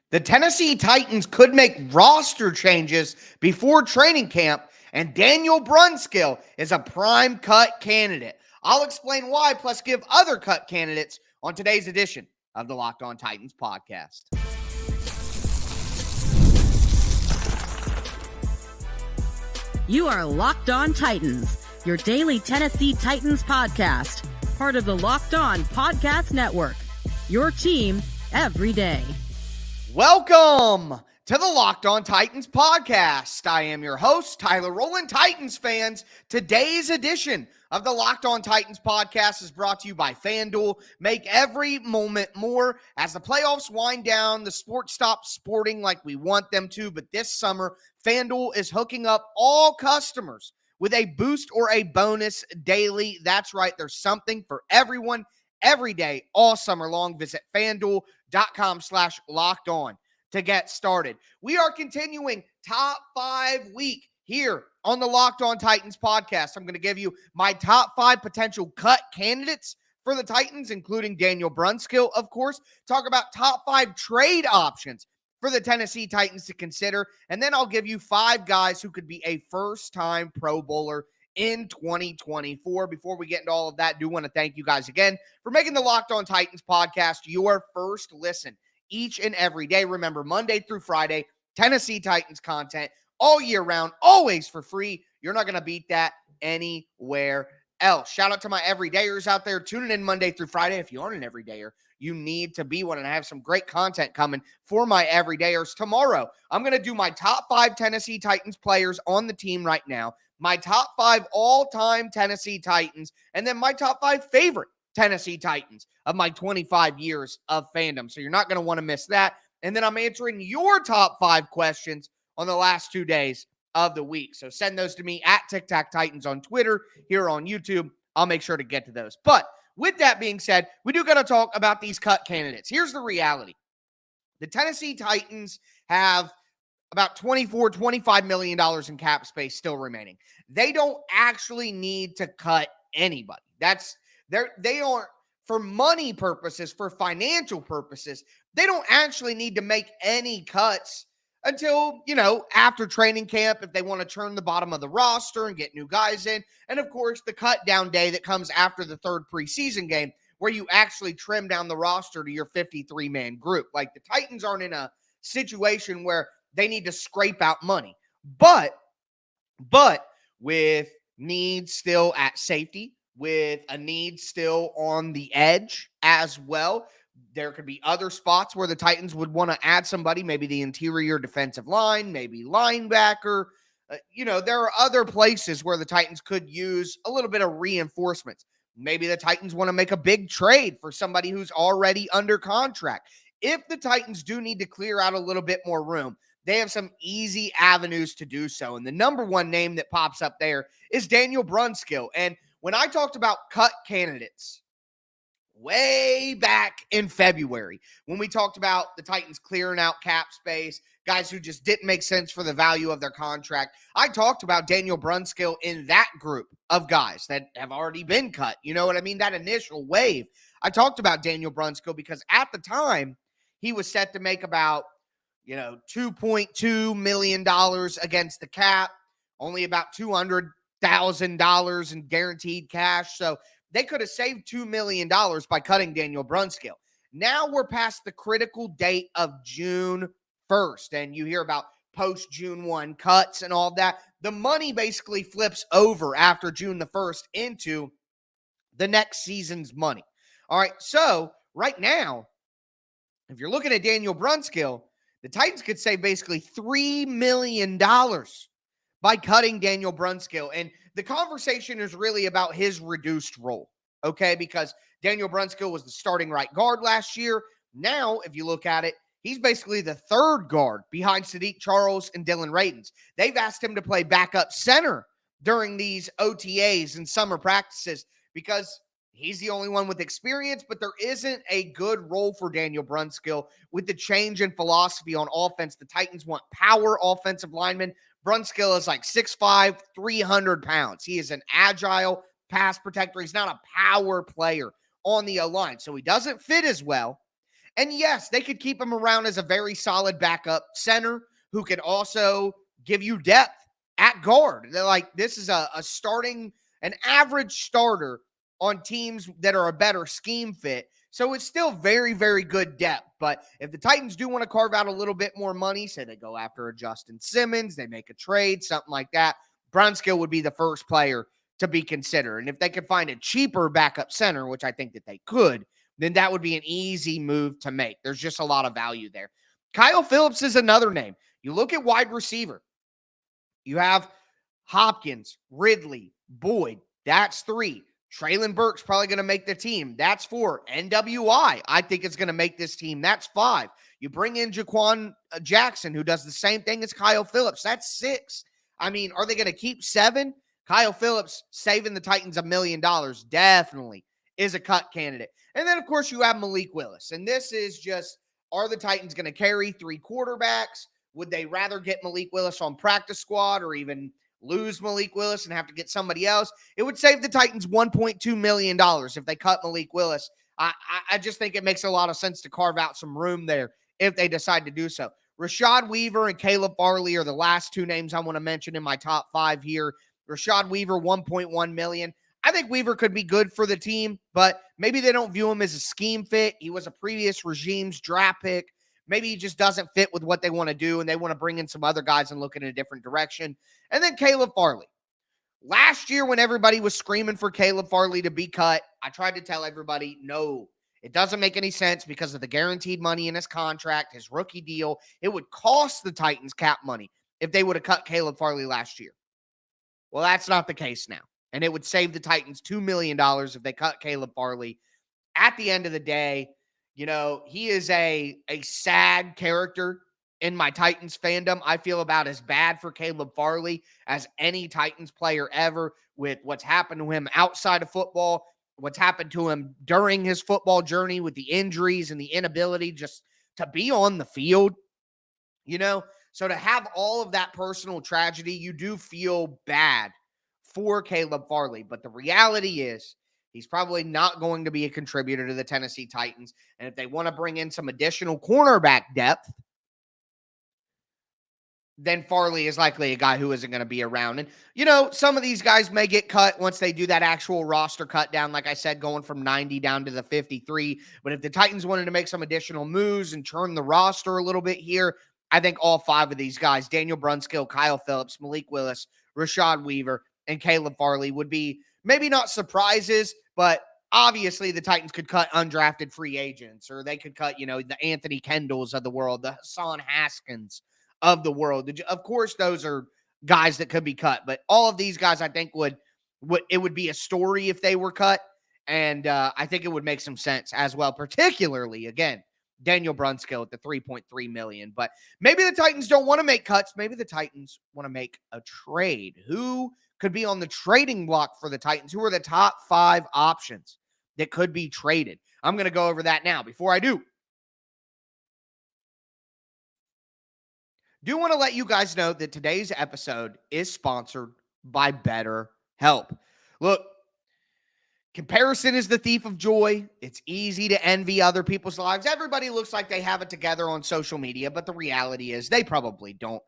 The Tennessee Titans could make roster changes before training camp, and Daniel Brunskill is a prime cut candidate. I'll explain why, plus give other cut candidates on today's edition of the Locked On Titans podcast. You are Locked On Titans, your daily Tennessee Titans podcast, part of the Locked On Podcast Network, your team every day. Welcome to the Locked On Titans podcast. I am your host, Tyler Rowland. Titans fans, today's edition of the Locked On Titans podcast is brought to you by FanDuel. Make every moment more. As the playoffs wind down, the sports stop sporting like we want them to, but this summer, FanDuel is hooking up all customers with a boost or a bonus daily. That's right, there's something for everyone every day, all summer long. Visit FanDuel.com/lockedon to get started. We are continuing top 5 week here on the Locked On Titans podcast. I'm going to give you my top 5 potential cut candidates for the Titans, including Daniel Brunskill, of course. Talk about top 5 trade options for the Tennessee Titans to consider. And then I'll give you 5 guys who could be a first-time Pro Bowler in 2024. Before we get into all of that, I do want to thank you guys again for making the Locked On Titans podcast your first listen each and every day. Remember, Monday through Friday, Tennessee Titans content all year round, always for free. You're not going to beat that anywhere else. Shout out to my everydayers out there tuning in Monday through Friday. If you aren't an everydayer, you need to be one, and I have some great content coming for my everydayers. Tomorrow, I'm going to do my top 5 Tennessee Titans players on the team right now, my top 5 all-time Tennessee Titans, and then my top 5 favorite Tennessee Titans of my 25 years of fandom. So you're not going to want to miss that. And then I'm answering your top 5 questions on the last 2 days of the week. So send those to me at TicTacTitans on Twitter, here on YouTube. I'll make sure to get to those. But with that being said, we do got to talk about these cut candidates. Here's the reality. The Tennessee Titans have about $24-25 million in cap space still remaining. They don't actually need to cut anybody. They aren't, for money purposes, for financial purposes, they don't actually need to make any cuts until, after training camp, if they want to turn the bottom of the roster and get new guys in. And of course, the cut down day that comes after the third preseason game, where you actually trim down the roster to your 53-man group. Like, the Titans aren't in a situation where they need to scrape out money. But with needs still at safety, with a need still on the edge as well, there could be other spots where the Titans would want to add somebody, maybe the interior defensive line, maybe linebacker. There are other places where the Titans could use a little bit of reinforcements. Maybe the Titans want to make a big trade for somebody who's already under contract. If the Titans do need to clear out a little bit more room, they have some easy avenues to do so. And the number one name that pops up there is Daniel Brunskill. And when I talked about cut candidates way back in February, when we talked about the Titans clearing out cap space, guys who just didn't make sense for the value of their contract, I talked about Daniel Brunskill in that group of guys that have already been cut. You know what I mean? That initial wave. I talked about Daniel Brunskill because at the time, he was set to make about $2.2 million against the cap, only about $200,000 in guaranteed cash. So they could have saved $2 million by cutting Daniel Brunskill. Now we're past the critical date of June 1st, and you hear about post-June 1 cuts and all that. The money basically flips over after June the 1st into the next season's money. All right, so right now, if you're looking at Daniel Brunskill, the Titans could save basically $3 million by cutting Daniel Brunskill. And the conversation is really about his reduced role, okay? Because Daniel Brunskill was the starting right guard last year. Now, if you look at it, he's basically the third guard behind Sadiq Charles and Dylan Radins. They've asked him to play backup center during these OTAs and summer practices because he's the only one with experience, but there isn't a good role for Daniel Brunskill with the change in philosophy on offense. The Titans want power offensive linemen. Brunskill is like 6'5", 300 pounds. He is an agile pass protector. He's not a power player on the O-line, so he doesn't fit as well. And yes, they could keep him around as a very solid backup center who can also give you depth at guard. They're like, this is an average starter on teams that are a better scheme fit. So it's still very, very good depth. But if the Titans do want to carve out a little bit more money, say they go after a Justin Simmons, they make a trade, something like that, Brunskill would be the first player to be considered. And if they could find a cheaper backup center, which I think that they could, then that would be an easy move to make. There's just a lot of value there. Kyle Phillips is another name. You look at wide receiver. You have Hopkins, Ridley, Boyd. That's 3. Treylon Burks probably going to make the team. That's 4. NWI, I think it's going to make this team. That's 5. You bring in Jaquan Jackson, who does the same thing as Kyle Phillips. That's 6. I mean, are they going to keep 7? Kyle Phillips saving the Titans $1 million definitely is a cut candidate. And then, of course, you have Malik Willis. And this is just, are the Titans going to carry 3 quarterbacks? Would they rather get Malik Willis on practice squad or even lose Malik Willis and have to get somebody else? It would save the Titans $1.2 million if they cut Malik Willis. I just think it makes a lot of sense to carve out some room there if they decide to do so. Rashad Weaver and Caleb Farley are the last 2 names I want to mention in my top 5 here. Rashad Weaver, $1.1 million. I think Weaver could be good for the team, but maybe they don't view him as a scheme fit. He was a previous regime's draft pick. Maybe he just doesn't fit with what they want to do, and they want to bring in some other guys and look in a different direction. And then Caleb Farley. Last year, when everybody was screaming for Caleb Farley to be cut, I tried to tell everybody, no, it doesn't make any sense because of the guaranteed money in his contract, his rookie deal. It would cost the Titans cap money if they would have cut Caleb Farley last year. Well, that's not the case now. And it would save the Titans $2 million if they cut Caleb Farley. At the end of the day, you know, he is a sad character in my Titans fandom. I feel about as bad for Caleb Farley as any Titans player ever, with what's happened to him outside of football, what's happened to him during his football journey with the injuries and the inability just to be on the field, you know? So to have all of that personal tragedy, you do feel bad for Caleb Farley. But the reality is he's probably not going to be a contributor to the Tennessee Titans. And if they want to bring in some additional cornerback depth, then Farley is likely a guy who isn't going to be around. And, you know, some of these guys may get cut once they do that actual roster cut down, like I said, going from 90 down to the 53. But if the Titans wanted to make some additional moves and turn the roster a little bit here, I think all 5 of these guys, Daniel Brunskill, Kyle Phillips, Malik Willis, Rashad Weaver, and Caleb Farley, would be maybe not surprises, but obviously the Titans could cut undrafted free agents, or they could cut, you know, the Anthony Kendalls of the world, the Hassan Haskins of the world. Of course, those are guys that could be cut, but all of these guys, I think would be a story if they were cut. And I think it would make some sense as well, particularly, again, Daniel Brunskill at the $3.3 million. But maybe the Titans don't want to make cuts. Maybe the Titans want to make a trade. Who could be on the trading block for the Titans? Who are the top 5 options that could be traded? I'm going to go over that now. Before I do want to let you guys know that today's episode is sponsored by BetterHelp. Look, comparison is the thief of joy. It's easy to envy other people's lives. Everybody looks like they have it together on social media, but the reality is they probably don't.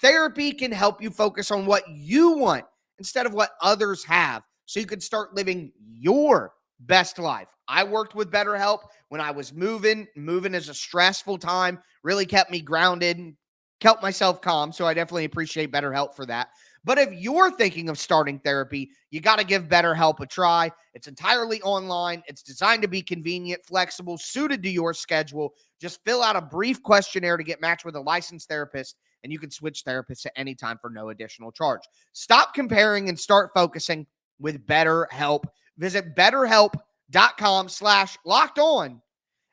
Therapy can help you focus on what you want instead of what others have, so you can start living your best life. I worked with BetterHelp when I was moving. Moving is a stressful time, really kept me grounded, kept myself calm, so I definitely appreciate BetterHelp for that. But if you're thinking of starting therapy, you got to give BetterHelp a try. It's entirely online. It's designed to be convenient, flexible, suited to your schedule. Just fill out a brief questionnaire to get matched with a licensed therapist, and you can switch therapists at any time for no additional charge. Stop comparing and start focusing with BetterHelp. Visit BetterHelp.com/lockedon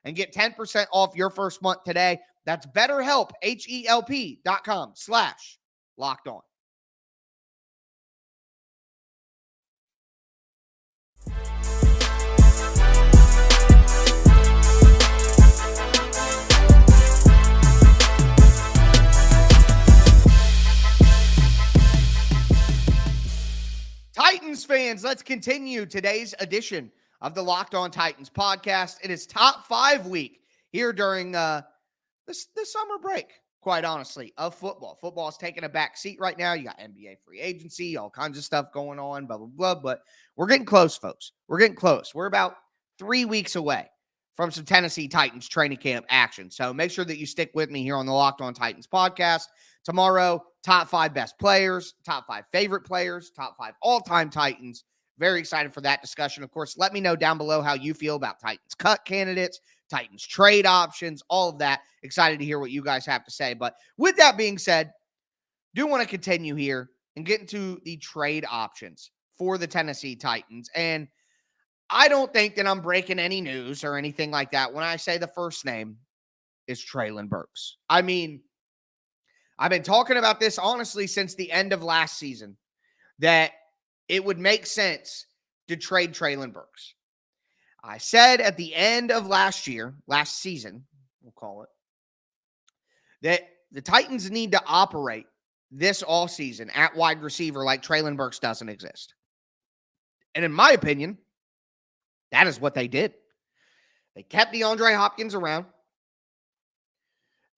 and get 10% off your first month today. That's BetterHelp, HELP.com/lockedon. Titans fans, let's continue today's edition of the Locked On Titans podcast. It is top 5 week here during the summer break, quite honestly, of football. Football is taking a back seat right now. You got NBA free agency, all kinds of stuff going on, blah, blah, blah. But we're getting close, folks. We're getting close. We're about 3 weeks away from some Tennessee Titans training camp action. So make sure that you stick with me here on the Locked On Titans podcast. Tomorrow, top 5 best players, top 5 favorite players, top 5 all-time Titans. Very excited for that discussion. Of course, let me know down below how you feel about Titans cut candidates, Titans trade options, all of that. Excited to hear what you guys have to say. But with that being said, do want to continue here and get into the trade options for the Tennessee Titans. And I don't think that I'm breaking any news or anything like that when I say the first name is Treylon Burks. I mean, I've been talking about this honestly since the end of last season, that it would make sense to trade Treylon Burks. I said at the end of last season, we'll call it, that the Titans need to operate this offseason at wide receiver like Treylon Burks doesn't exist. And in my opinion, that is what they did. They kept DeAndre Hopkins around.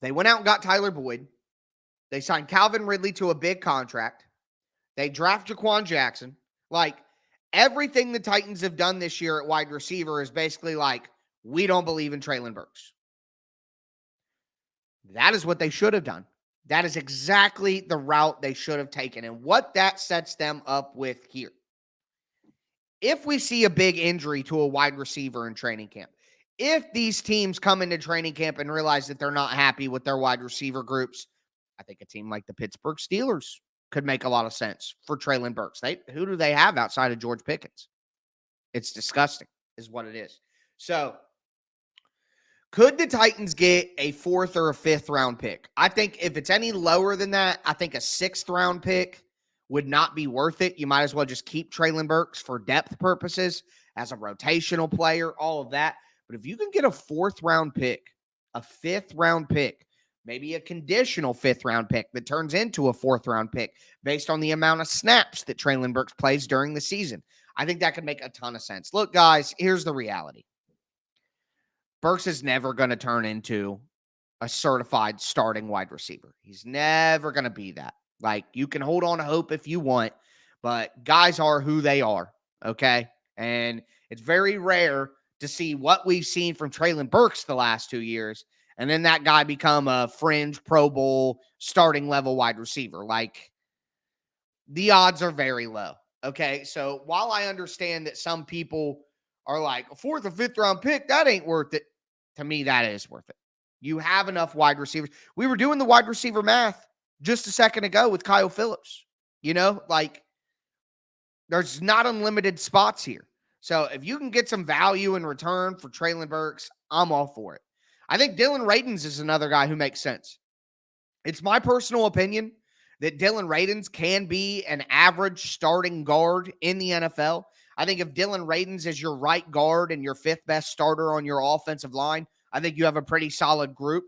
They went out and got Tyler Boyd. They signed Calvin Ridley to a big contract. They draft Jaquan Jackson. Like, everything the Titans have done this year at wide receiver is basically like, we don't believe in Treylon Burks. That is what they should have done. That is exactly the route they should have taken. And what that sets them up with here. If we see a big injury to a wide receiver in training camp, if these teams come into training camp and realize that they're not happy with their wide receiver groups, I think a team like the Pittsburgh Steelers could make a lot of sense for Treylon Burks. Who do they have outside of George Pickens? It's disgusting, is what it is. So, could the Titans get a 4th or a 5th round pick? I think if it's any lower than that, I think a 6th round pick would not be worth it. You might as well just keep Treylon Burks for depth purposes as a rotational player, all of that. But if you can get a 4th round pick, a 5th round pick, maybe a conditional 5th round pick that turns into a 4th round pick based on the amount of snaps that Treylon Burks plays during the season, I think that could make a ton of sense. Look, guys, here's the reality. Burks is never going to turn into a certified starting wide receiver. He's never going to be that. Like, you can hold on to hope if you want, but guys are who they are, okay? And it's very rare to see what we've seen from Treylon Burks the last 2 years, and then that guy become a fringe Pro Bowl starting level wide receiver. Like, the odds are very low, okay? So while I understand that some people are like, a 4th or 5th round pick, that ain't worth it. To me, that is worth it. You have enough wide receivers. We were doing the wide receiver math just a second ago with Kyle Phillips. You know, like, there's not unlimited spots here. So if you can get some value in return for Treylon Burks, I'm all for it. I think Dylan Radins is another guy who makes sense. It's my personal opinion that Dylan Radins can be an average starting guard in the NFL. I think if Dylan Radins is your right guard and your 5th best starter on your offensive line, I think you have a pretty solid group.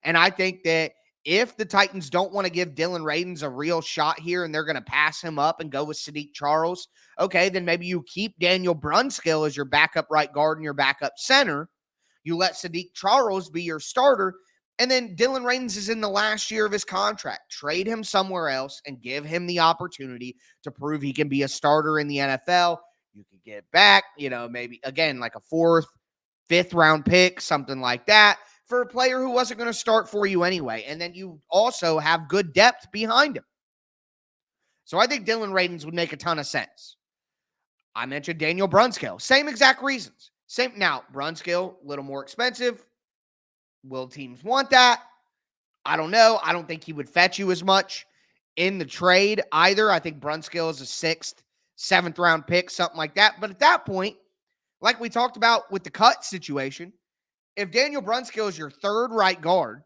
And I think that if the Titans don't want to give Dylan Radins a real shot here and they're going to pass him up and go with Sadiq Charles, okay, then maybe you keep Daniel Brunskill as your backup right guard and your backup center. You let Sadiq Charles be your starter, and then Dylan Radins is in the last year of his contract. Trade him somewhere else and give him the opportunity to prove he can be a starter in the NFL. You could get back, maybe, again, like a 4th, 5th round pick, something like that, for a player who wasn't going to start for you anyway. And then you also have good depth behind him. So I think Dylan Radins would make a ton of sense. I mentioned Daniel Brunskill. Same exact reasons. Now, Brunskill, a little more expensive. Will teams want that? I don't know. I don't think he would fetch you as much in the trade either. I think Brunskill is a 6th, 7th round pick, something like that. But at that point, like we talked about with the cut situation, if Daniel Brunskill is your 3rd right guard,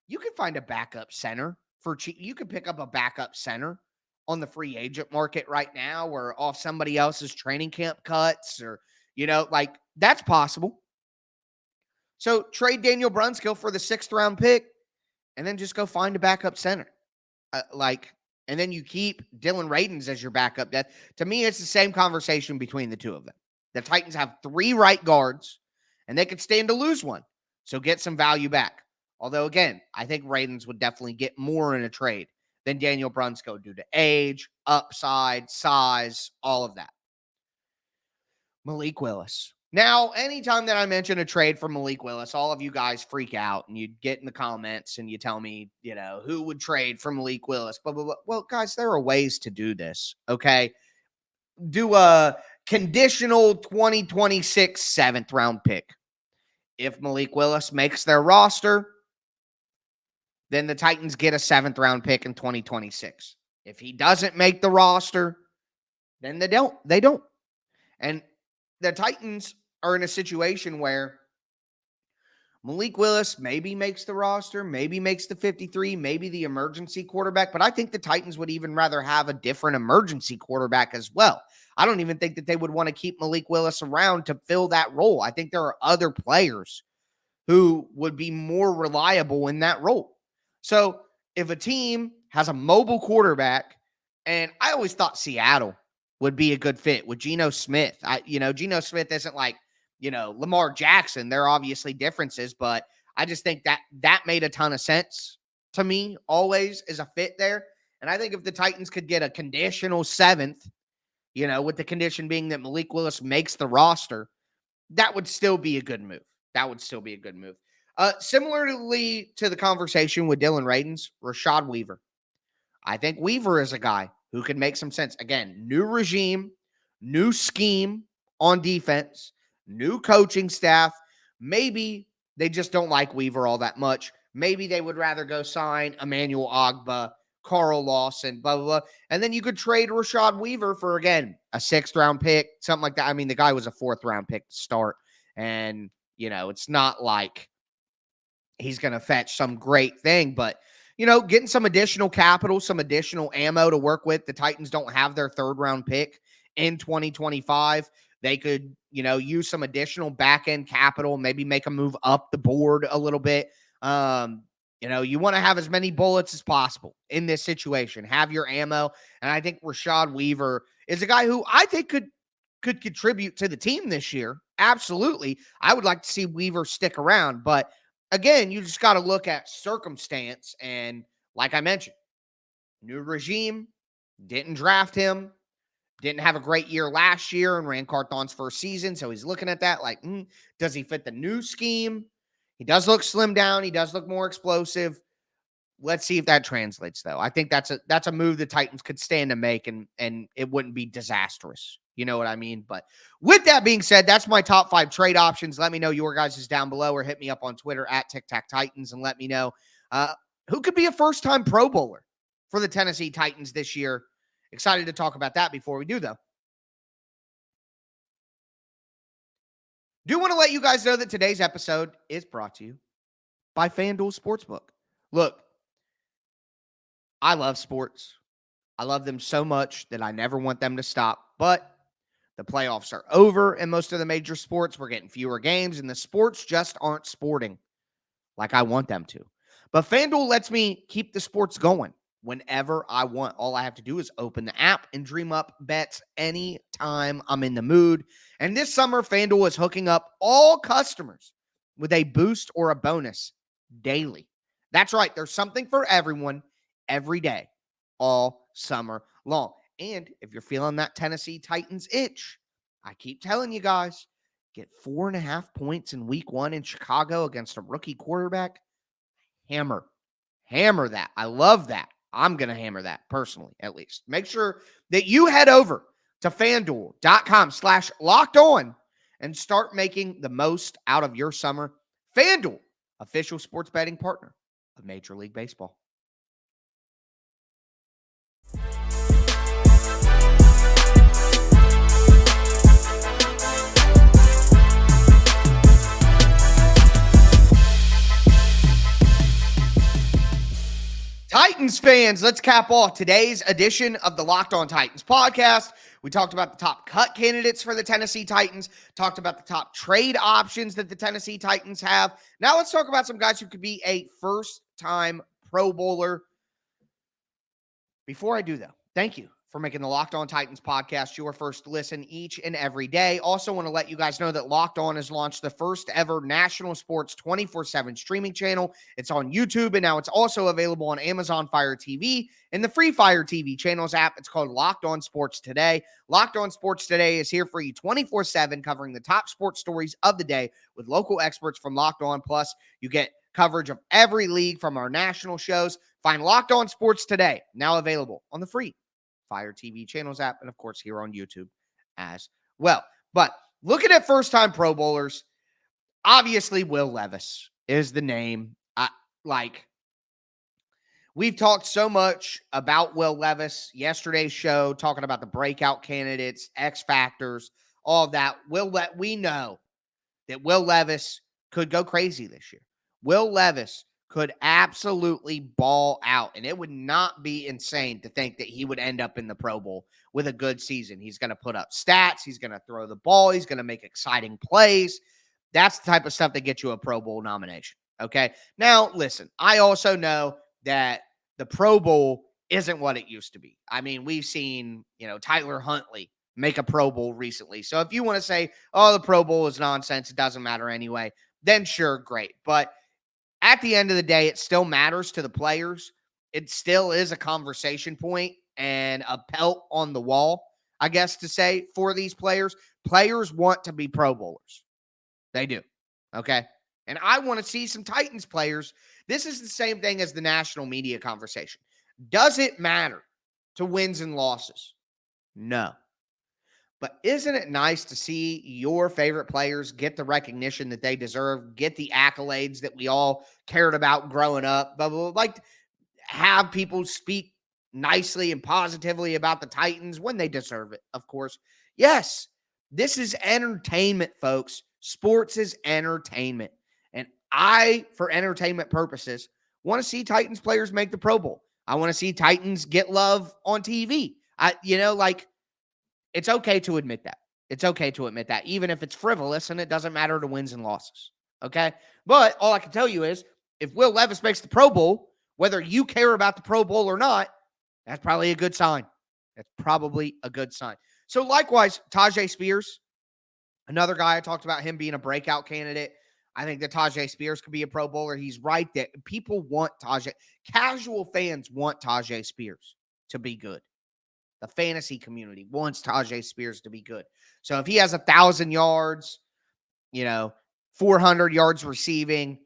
you can find a backup center for cheap. You can pick up a backup center on the free agent market right now or off somebody else's training camp cuts or, that's possible. So trade Daniel Brunskill for the 6th round pick and then just go find a backup center. And then you keep Dylan Radins as your backup. To me, it's the same conversation between the two of them. The Titans have 3 right guards, and they could stand to lose one. So get some value back. Although, again, I think Ravens would definitely get more in a trade than Daniel Brunskill due to age, upside, size, all of that. Malik Willis. Now, anytime that I mention a trade for Malik Willis, all of you guys freak out and you get in the comments and you tell me, who would trade for Malik Willis, blah, blah, blah. Well, guys, there are ways to do this, okay? Do a conditional 2026 7th round pick. If Malik Willis makes their roster, then the Titans get a 7th round pick in 2026. If he doesn't make the roster, then they don't. And the Titans are in a situation where Malik Willis maybe makes the roster, maybe makes the 53, maybe the emergency quarterback, but I think the Titans would even rather have a different emergency quarterback as well. I don't even think that they would want to keep Malik Willis around to fill that role. I think there are other players who would be more reliable in that role. So if a team has a mobile quarterback, and I always thought Seattle would be a good fit with Geno Smith. Geno Smith isn't like, Lamar Jackson. There are obviously differences, but I just think that made a ton of sense to me always as a fit there. And I think if the Titans could get a conditional 7th, with the condition being that Malik Willis makes the roster, that would still be a good move. Similarly to the conversation with Dylan Radins, Rashad Weaver. I think Weaver is a guy who can make some sense. Again, new regime, new scheme on defense, new coaching staff. Maybe they just don't like Weaver all that much. Maybe they would rather go sign Emmanuel Ogbah, Carl Lawson, blah, blah, blah. And then you could trade Rashad Weaver for, again, a 6th round pick, something like that. I mean, the guy was a 4th round pick to start. And, it's not like he's going to fetch some great thing, but getting some additional capital, some additional ammo to work with. The Titans don't have their 3rd round pick in 2025. They could, use some additional back end capital, maybe make a move up the board a little bit. You want to have as many bullets as possible in this situation. Have your ammo. And I think Rashad Weaver is a guy who I think could contribute to the team this year. Absolutely. I would like to see Weaver stick around, but again, you just got to look at circumstance. And like I mentioned, new regime, didn't draft him, didn't have a great year last year and ran Carthon's first season. So he's looking at that like, does he fit the new scheme? He does look slimmed down. He does look more explosive. Let's see if that translates, though. I think that's a move the Titans could stand to make, and it wouldn't be disastrous. You know what I mean? But with that being said, that's my top 5 trade options. Let me know your guys' is down below, or hit me up on Twitter at TicTacTitans and let me know who could be a first-time Pro Bowler for the Tennessee Titans this year. Excited to talk about that before we do, though. Do want to let you guys know that today's episode is brought to you by FanDuel Sportsbook. Look, I love sports. I love them so much that I never want them to stop. But the playoffs are over in most of the major sports. We're getting fewer games, and the sports just aren't sporting like I want them to. But FanDuel lets me keep the sports going whenever I want. All I have to do is open the app and dream up bets anytime I'm in the mood. And this summer, FanDuel is hooking up all customers with a boost or a bonus daily. That's right. There's something for everyone every day, all summer long. And if you're feeling that Tennessee Titans itch, I keep telling you guys, get 4.5 points in week 1 in Chicago against a rookie quarterback. Hammer that. I love that. I'm going to hammer that personally, at least. Make sure that you head over to FanDuel.com/lockedon and start making the most out of your summer. FanDuel, official sports betting partner of Major League Baseball. Titans fans, let's cap off today's edition of the Locked On Titans podcast. We talked about the top cut candidates for the Tennessee Titans, talked about the top trade options that the Tennessee Titans have. Now let's talk about some guys who could be a first-time Pro Bowler. Before I do, though, thank you for making the Locked On Titans podcast your first listen each and every day. Also want to let you guys know that Locked On has launched the first ever national sports 24/7 streaming channel. It's on YouTube, and now it's also available on Amazon Fire TV and the free Fire TV channels app. It's called Locked On Sports Today. Locked On Sports Today is here for you 24/7, covering the top sports stories of the day with local experts from Locked On. Plus, you get coverage of every league from our national shows. Find Locked On Sports Today, now available on the free Fire TV channels app, and of course here on YouTube as well. But looking at first-time Pro Bowlers, obviously Will Levis is the name. We've talked so much about Will Levis yesterday's show, talking about the breakout candidates, X factors, all of that. We know that Will Levis could go crazy this year. Will Levis could absolutely ball out, and it would not be insane to think that he would end up in the Pro Bowl with a good season. He's going to put up stats. He's going to throw the ball. He's going to make exciting plays. That's the type of stuff that gets you a Pro Bowl nomination, okay? Now, listen, I also know that the Pro Bowl isn't what it used to be. I mean, we've seen, Tyler Huntley make a Pro Bowl recently. So if you want to say, oh, the Pro Bowl is nonsense, it doesn't matter anyway, then sure, great. But at the end of the day, it still matters to the players. It still is a conversation point and a pelt on the wall, I guess to say, for these players. Players want to be Pro Bowlers. They do, okay? And I want to see some Titans players. This is the same thing as the national media conversation. Does it matter to wins and losses? No. But isn't it nice to see your favorite players get the recognition that they deserve, get the accolades that we all cared about growing up, but like have people speak nicely and positively about the Titans when they deserve it, of course. Yes, this is entertainment, folks. Sports is entertainment. And I, for entertainment purposes, want to see Titans players make the Pro Bowl. I want to see Titans get love on TV. It's okay to admit that. It's okay to admit that, even if it's frivolous and it doesn't matter to wins and losses. Okay? But all I can tell you is if Will Levis makes the Pro Bowl, whether you care about the Pro Bowl or not, that's probably a good sign. That's probably a good sign. So likewise, Tyjae Spears, another guy I talked about him being a breakout candidate. I think that Tyjae Spears could be a Pro Bowler. He's right there. People want Tyjae. Casual fans want Tyjae Spears to be good. The fantasy community wants Tyjae Spears to be good. So if he has 1,000 yards, 400 yards receiving,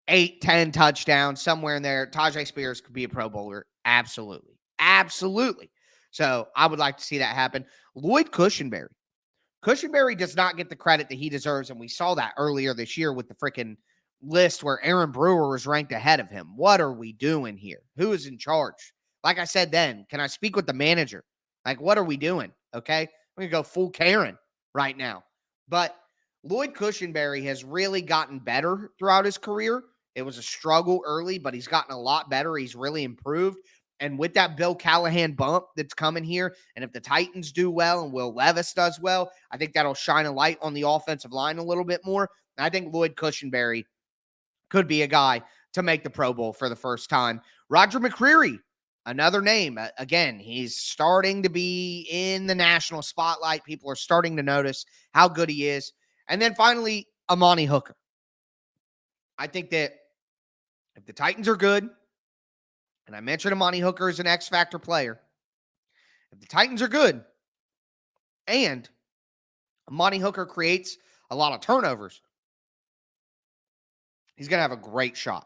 8-10 touchdowns, somewhere in there, Tyjae Spears could be a Pro Bowler. Absolutely. Absolutely. So I would like to see that happen. Lloyd Cushenberry. Cushenberry does not get the credit that he deserves, and we saw that earlier this year with the freaking list where Aaron Brewer was ranked ahead of him. What are we doing here? Who is in charge? Like I said then, can I speak with the manager? Like, what are we doing? Okay. I'm going to go full Karen right now. But Lloyd Cushenberry has really gotten better throughout his career. It was a struggle early, but he's gotten a lot better. He's really improved. And with that Bill Callahan bump that's coming here, and if the Titans do well and Will Levis does well, I think that'll shine a light on the offensive line a little bit more. And I think Lloyd Cushenberry could be a guy to make the Pro Bowl for the first time. Roger McCreary. Another name. Again, he's starting to be in the national spotlight. People are starting to notice how good he is. And then finally, Amani Hooker. I think that if the Titans are good, and I mentioned Amani Hooker as an X-Factor player, if the Titans are good and Amani Hooker creates a lot of turnovers, he's going to have a great shot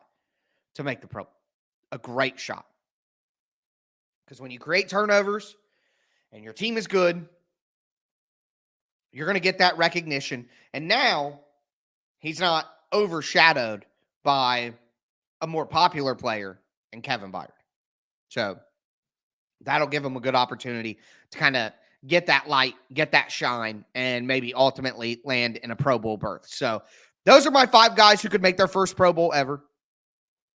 to make the Pro Bowl. A great shot. Because when you create turnovers and your team is good, you're going to get that recognition. And now he's not overshadowed by a more popular player in Kevin Byard. So that'll give him a good opportunity to kind of get that light, get that shine, and maybe ultimately land in a Pro Bowl berth. So those are my 5 guys who could make their first Pro Bowl ever.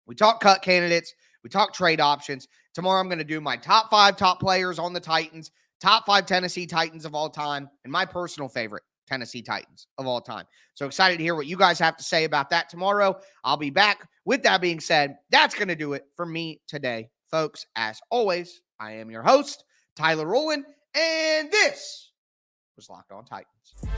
We talk cut candidates. We talk trade options. Tomorrow I'm going to do my top 5 top players on the Titans, top 5 Tennessee Titans of all time, and my personal favorite Tennessee Titans of all time. So excited to hear what you guys have to say about that tomorrow. I'll be back. With that being said, that's going to do it for me today, folks. As always, I am your host, Tyler Rowland, and this was Locked On Titans.